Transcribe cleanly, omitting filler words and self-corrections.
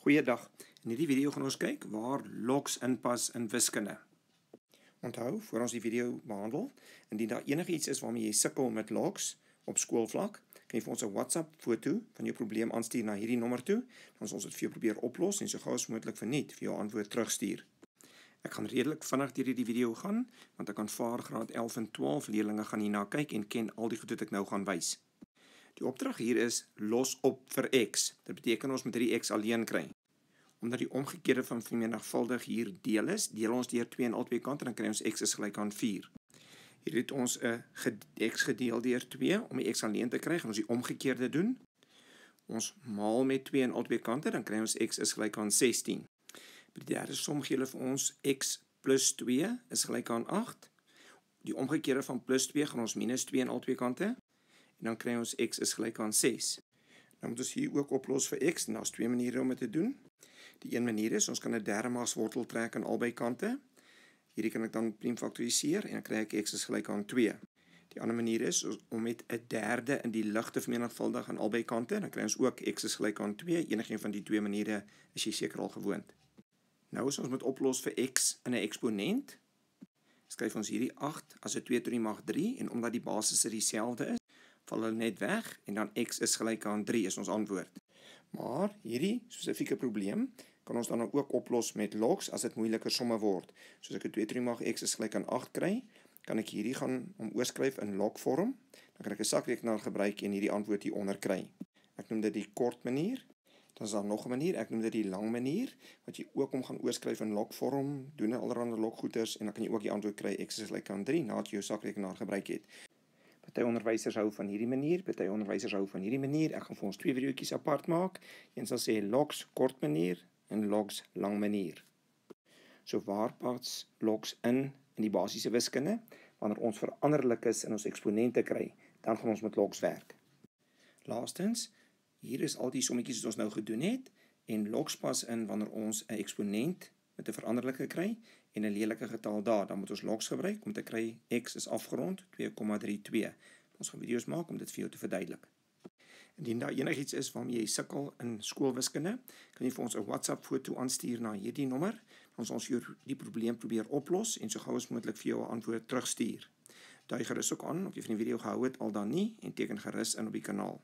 Goeiedag, in hierdie video gaan ons kyk waar logs inpas in wiskunde. Onthou, voor ons die video behandel, indien daar enigiets is waarmee jy sukkel met logs op skoolvlak, kan jy vir ons 'n WhatsApp foto van jou probleem aanstuur na hierdie nommer toe, dan ons dit vir jou probeer oplos en so gou as moontlik verniet vir jou antwoord terugstuur. Ek gaan redelik vinnig deur hierdie video gaan, want ek aanvaar graad 11 en 12 leerlinge gaan hierna kyk en ken al die goed wat ek nou gaan wys. Die opdrag hier is los op vir x. Dit beteken ons moet hierdie x alleen kry. Omdat die omgekeerde van vermenigvuldig hier deel is, deel ons deur 2 aan albei kante en dan kry ons x is gelyk aan 4. Hier het ons 'n x gedeel deur 2 om die x alleen te kry, gaan ons die omgekeerde doen. Ons maal met 2 aan albei kante, dan kry ons x is gelyk aan 16. By die derde som gee hulle vir ons x plus 2 is gelyk aan 8. Die omgekeerde van plus 2 gaan ons minus 2 aan albei kante. En dan kry ons x is gelyk aan 6. Nou moet ons hier ook oplos vir x, en daar's 2 maniere om dit te doen. Die een manier is, ons kan 'n derde magswortel trek aan albei kante. Hierdie kan ek dan priem faktoriseer, en dan kry ek x is gelyk aan 2. Die ander manier is, om met 'n derde in die lig te vermenigvuldig aan albei kante, dan kry ons ook x is gelyk aan 2. Enigeen van die 2 maniere is jy seker al gewoond. Nou as ons moet oplos vir x in 'n eksponent, skryf ons hierdie 8 as 'n 2 tot die mag 3, en omdat die basisse dieselfde is, val hulle net weg, en dan x is gelyk aan 3 is ons antwoord. Maar hierdie spesifieke probleem kan ons dan ook oplos met logs as dit moeiliker somme word. Soos ek 'n 2 tot die mag x is gelyk aan 8 kry, kan ek hierdie gaan oorskryf in logvorm, dan kan ek 'n sakrekenaar gebruik en hierdie antwoord hieronder kry. Ek noem dit die kort manier. Dan is daar nog 'n manier, ek noem dit die lang manier, wat jy ook om gaan oorskryf in logvorm, doen allerhande loggoeders, en dan kan jy ook die antwoord kry x is gelyk aan 3 nadat jy jou sakrekenaar gebruik het. Party onderwysers hou van hierdie manier, party onderwysers hou van hierdie manier. Ek gaan vir ons 2 videoetjies apart maak. Een sal sê logs kort manier en logs lang manier. So waar pas logs in die basiese wiskunde? Wanneer ons veranderlikes in ons eksponente kry, dan gaan ons met logs werk. Laastens, hier is al die sommetjies wat ons nou gedoen het, en logs pas in wanneer ons 'n eksponent met 'n veranderlike kry en 'n lelike getal daar, dan moet ons logs gebruik om te kry x is afgerond 2,32. Ons gaan video's maak om dit vir jou te verduidelik. Indien daar enigiets is waarmee jy sukkel in skoolwiskunde, kan jy vir ons 'n WhatsApp foto aanstuur na hierdie nommer, dan ons jou die probleem probeer oplos en so gou as moontlik vir jou 'n antwoord terugstuur. Dui gerus ook aan of jy van die video gehou het al dan nie en teken gerus in op die kanaal.